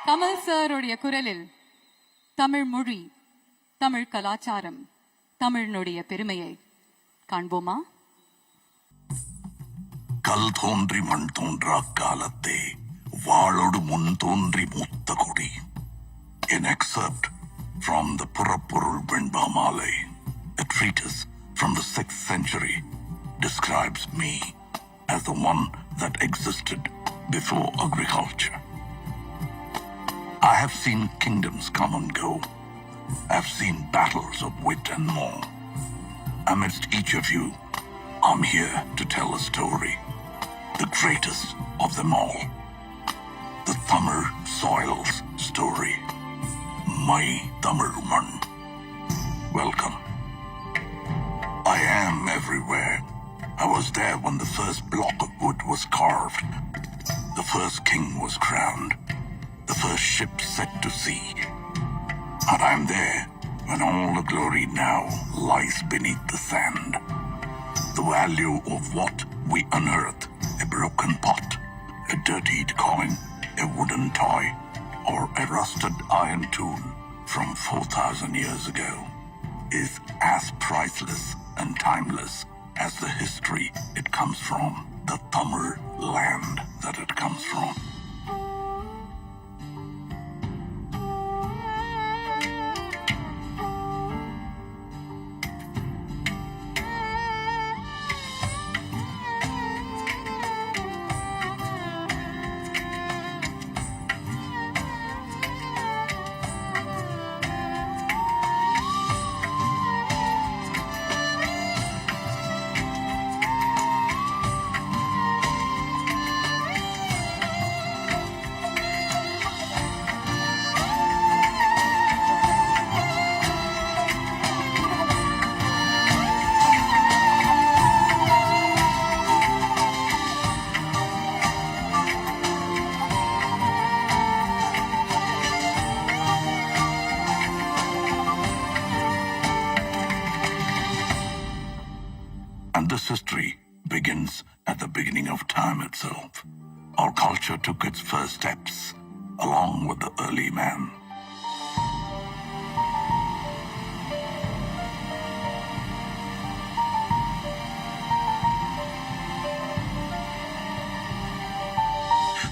கமல் சாருடைய குரலில் தமிழ் மொழி, தமிழ் கலாச்சாரம், தமிழனுடைய பெருமையை காண்போமா? கல் தோன்றி மண் தோன்றா காலத்தே வாளோடு முன் தோன்றி மூத்த கொடி. An excerpt from the புறப்பொருள் வெண்பா மாலை, a treatise from the 6th century, describes me as the one that existed before agriculture. I have seen kingdoms come and go. I have seen battles of wit and more. Amidst each of you, I'm here to tell a story, the greatest of them all. The Tamil soil's story. My Tamil man. Welcome. I am everywhere. I was there when the first block of wood was carved. The first king was crowned. The first ship set to sea. And I'm there when all the glory now lies beneath the sand. The value of what we unearth, a broken pot, a dirtied coin, a wooden toy, or a rusted iron tool from 4,000 years ago, is as priceless and timeless as the history it comes from, the Tamil land that it comes from. And this history begins at the beginning of time itself. Our culture took its first steps along with the early man.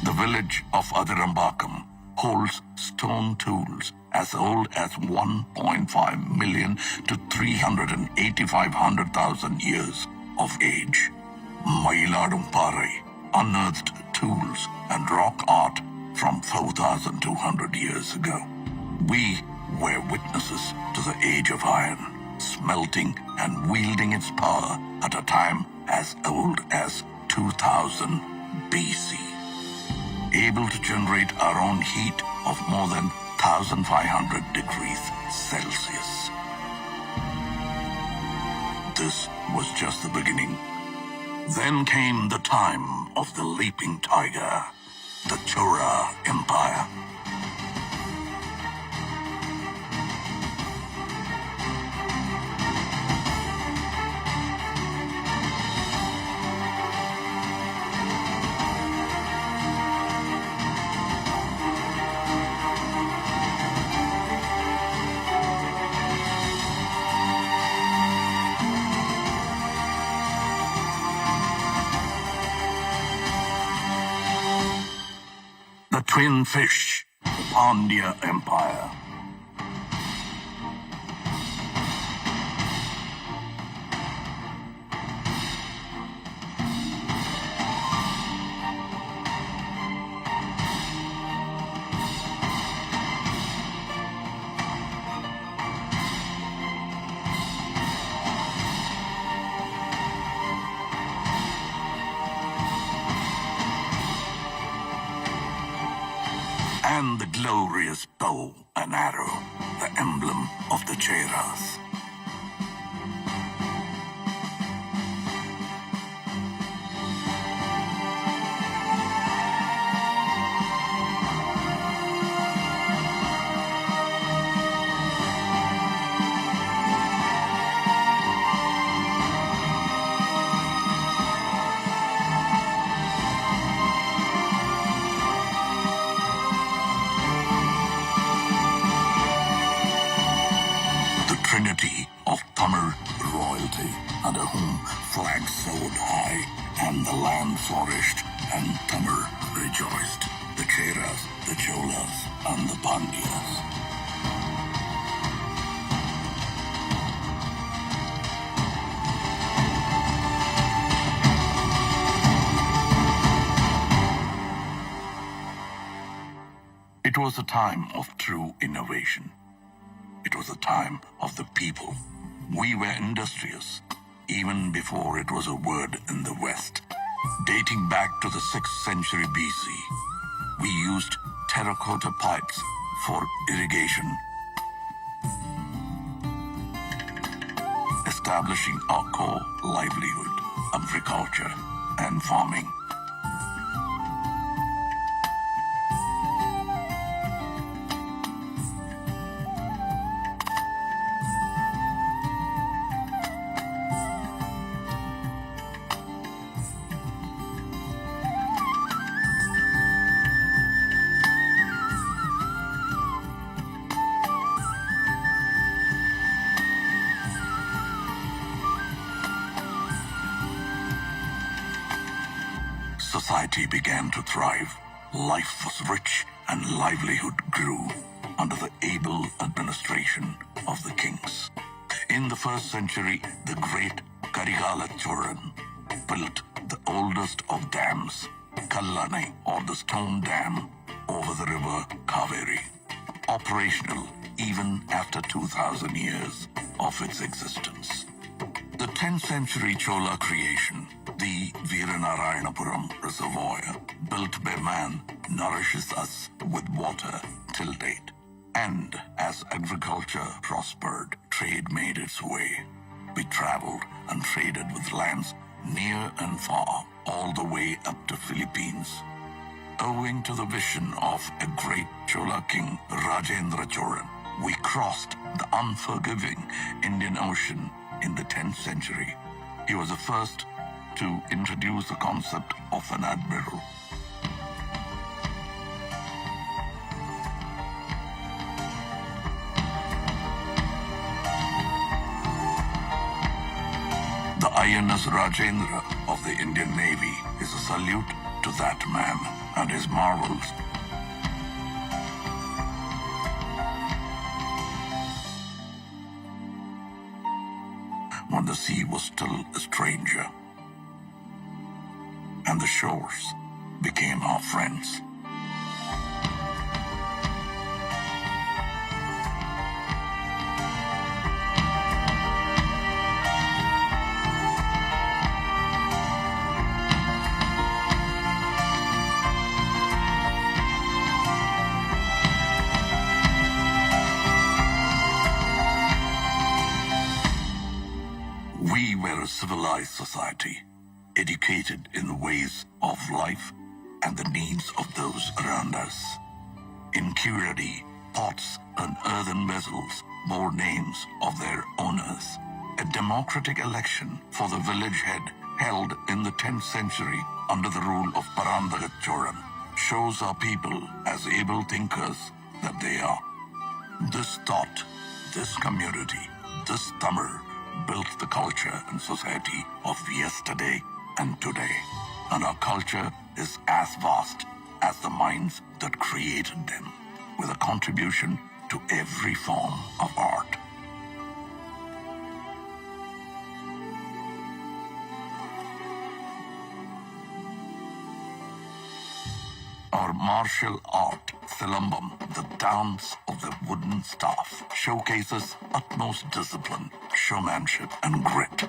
The village of Adirambakam holds stone tools as old as 1.5 million to 385,000 years of age. Mailadum Parai unearthed tools and rock art from 4,200 years ago. We were witnesses to the age of iron, smelting and wielding its power at a time as old as 2000 BC. Able to generate our own heat of more than 1,500 degrees Celsius. This was just the beginning. Then came the time of the leaping tiger, the Chora Empire. The twin fish, the Pandya Empire. And the glorious bow and arrow, the emblem of the Cheras. under whom flags soared high and the land flourished and Tamil rejoiced. The Cheras, the Cholas, and the Pandyas. It was a time of true innovation. It was a time of the people. We were industrious, even before it was a word in the West. Dating back to the 6th century BC, we used terracotta pipes for irrigation, establishing our core livelihood, agriculture and farming. Society began to thrive. Life was rich and livelihood grew under the able administration of the kings. In the 1st century, the great Karigala Choran built the oldest of dams, Kallanai, or the stone dam, over the river Kaveri, operational even after 2,000 years of its existence. The 10th century Chola creation, the Veeranarayanapuram Reservoir, built by man, nourishes us with water till date. And as agriculture prospered, trade made its way. We traveled and traded with lands near and far, all the way up to Philippines. Owing to the vision of a great Chola king, Rajendra Cholan, we crossed the unforgiving Indian Ocean in the 10th century. He was the first to introduce the concept of an admiral. The INS Rajendra of the Indian Navy is a salute to that man and his marvels. When the sea was still a stranger and the shores became our friends. We were a civilized society, educated in the ways of life and the needs of those around us. In Kiradi, pots and earthen vessels bore names of their owners. A democratic election for the village head held in the 10th century under the rule of Parandagat Choran shows our people as able thinkers that they are. This thought, this community, this Tamil built the culture and society of yesterday and today. And our culture is as vast as the minds that created them, with a contribution to every form of art. Our martial art, Silambam, the dance of the wooden staff, showcases utmost discipline, showmanship, and grit.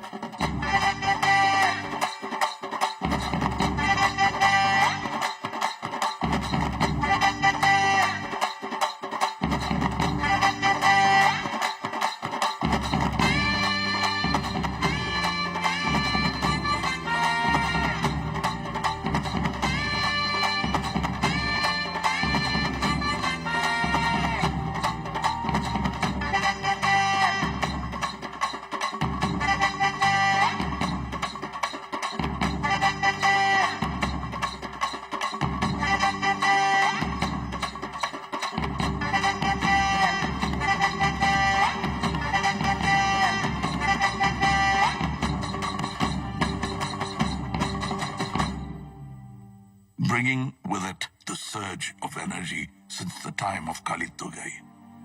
bringing with it the surge of energy since the time of Kalitugai.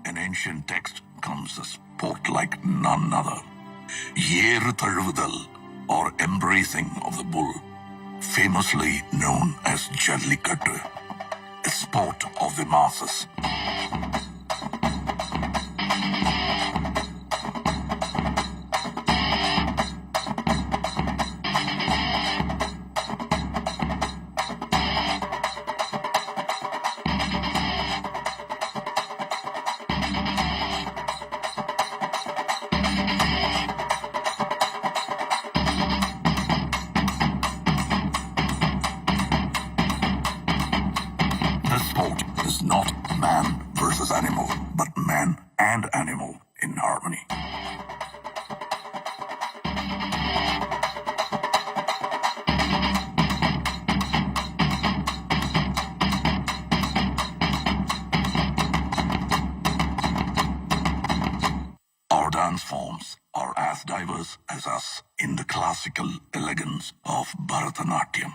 An ancient text comes a sport like none other. Yeru Tazhuvudal, or embracing of the bull, famously known as Jallikattu, a sport of the masses. This sport is not man versus animal, but man and animal in harmony. Our dance forms are as diverse as us in the classical elegance of Bharatanatyam.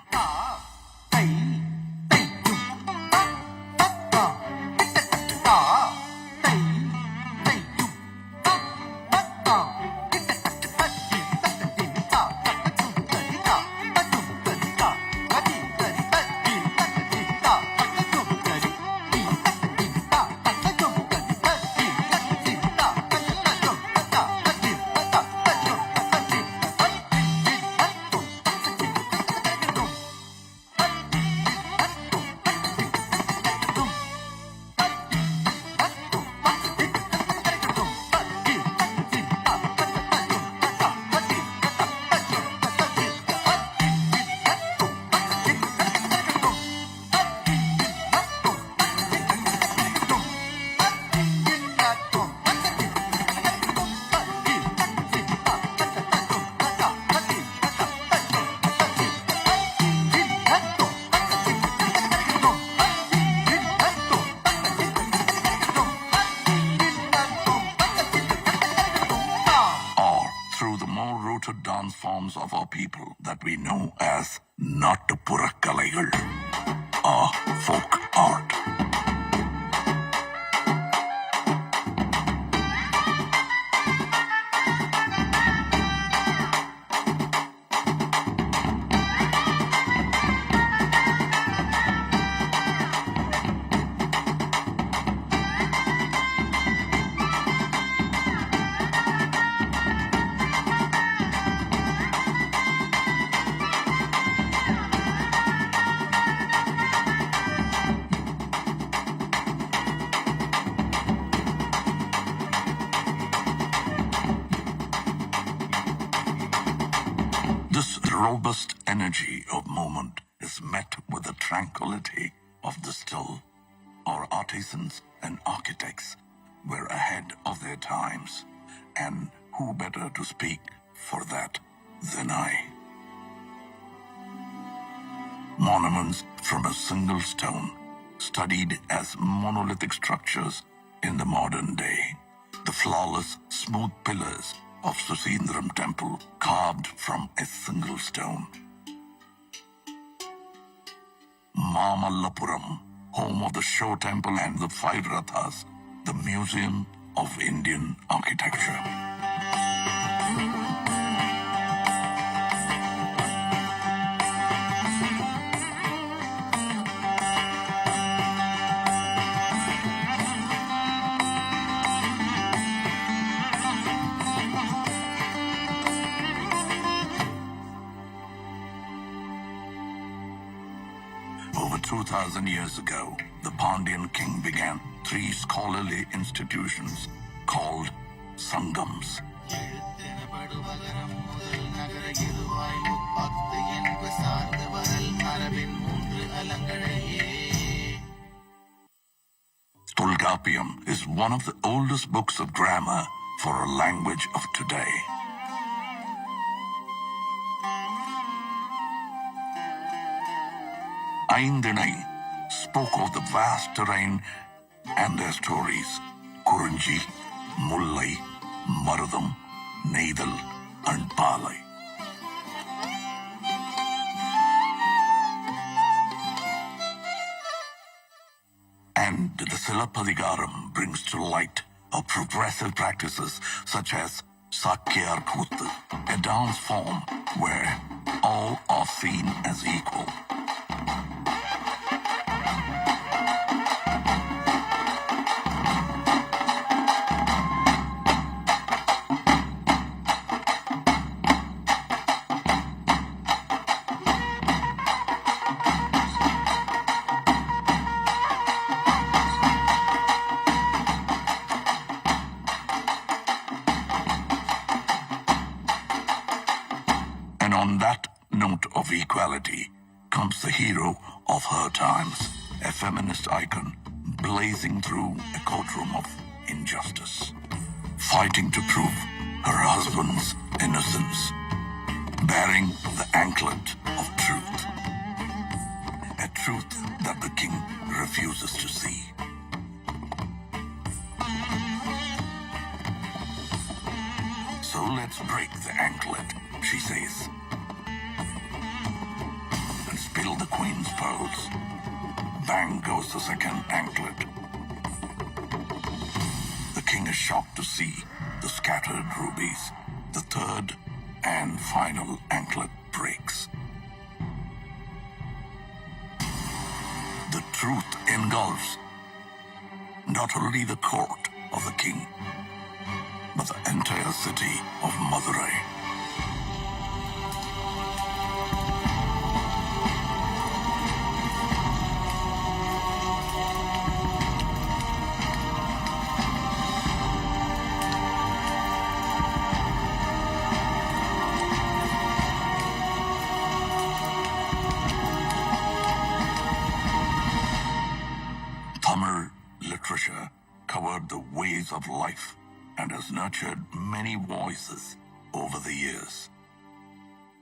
Dance forms of our people that we know as Nattupurakkalaigal, or folk art. This robust energy of movement is met with the tranquility of the still. Our artisans and architects were ahead of their times, and who better to speak for that than I? Monuments from a single stone, studied as monolithic structures in the modern day. The flawless, smooth pillars of Susindram temple carved from a single stone. Mamallapuram, home of the Show Temple and the Five Rathas, the Museum of Indian Architecture. Over 2,000 years ago, the Pandyan king began 3 scholarly institutions called Sangams. Tolkappiyam is one of the oldest books of grammar for a language of today. Aindinai spoke of the vast terrain and their stories. Kurunji, Mullai, Marudam, Neidal, and Palai. And the Silapadigaram brings to light of progressive practices such as Sakyar Kuttu, a dance form where all are seen as equal. And on that note of equality comes the hero of her times, a feminist icon blazing through a courtroom of injustice, fighting to prove her husband's innocence, bearing the anklet of truth, a truth that the king refuses to see. So let's break the anklet, she says, and spill the queen's pearls. Bang goes the second anklet. The king is shocked to see the scattered rubies. The third and final anklet breaks. The truth engulfs not only the court of the king, but the entire city of Madurai. Tamil literature covered the ways of life and has nurtured many voices over the years.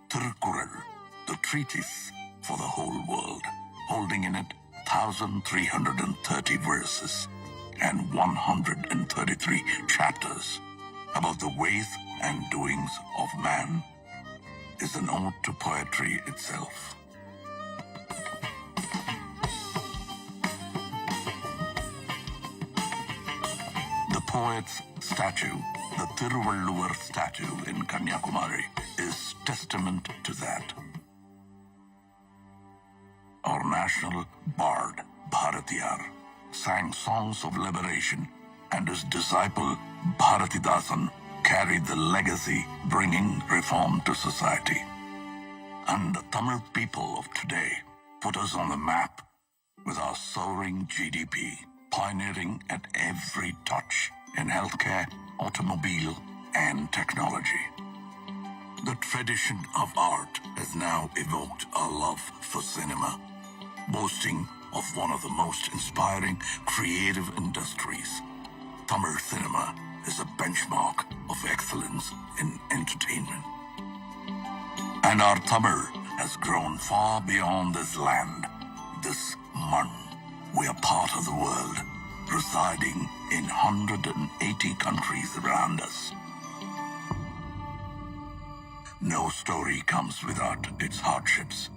Tirukkural, the treatise for the whole world, holding in it 1,330 verses and 133 chapters about the ways and doings of man, is an ode to poetry itself. The poet's statue, the Thiruvalluvar statue in Kanyakumari, is testament to that. Our national bard, Bharatiyar, sang songs of liberation, and his disciple, Bharatidasan, carried the legacy, bringing reform to society. And the Tamil people of today put us on the map with our soaring GDP, pioneering at every touch in healthcare, automobile, and technology. The tradition of art has now evoked a love for cinema, boasting of one of the most inspiring creative industries. Tamil cinema is a benchmark of excellence in entertainment. And our Tamil has grown far beyond this land, this man. We are part of the world, residing in 180 countries around us. No story comes without its hardships.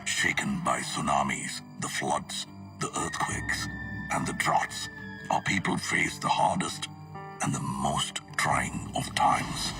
Shaken by tsunamis, the floods, the earthquakes, and the droughts, our people face the hardest and the most trying of times.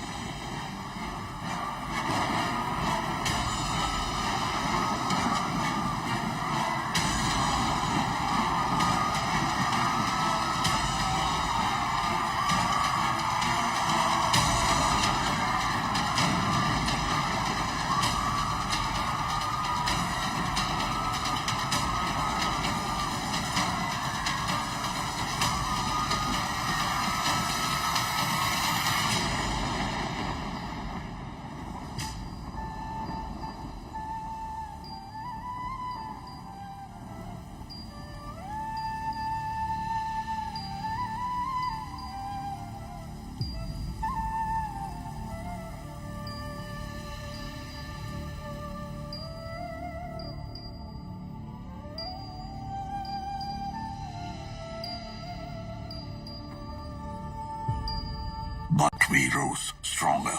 But we rose stronger,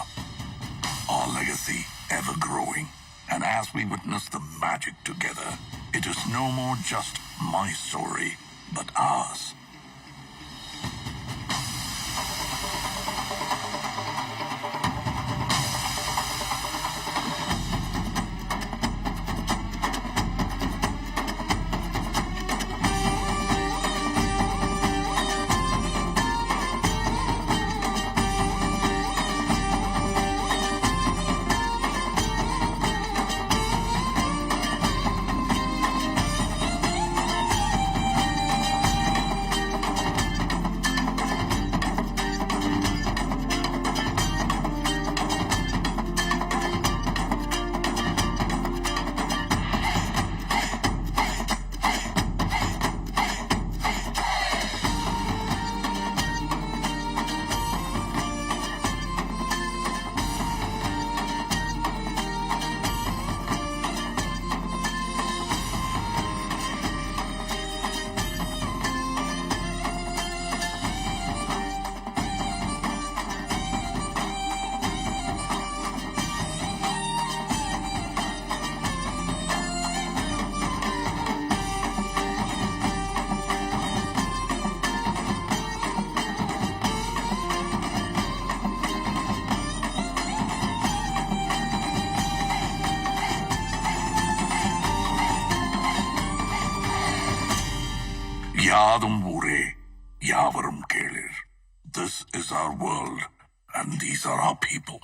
our legacy ever growing. And as we witness the magic together, it is no more just my story, but ours. யாதும் ஊரே யாவரும் கேளிர். This is our world and these are our people.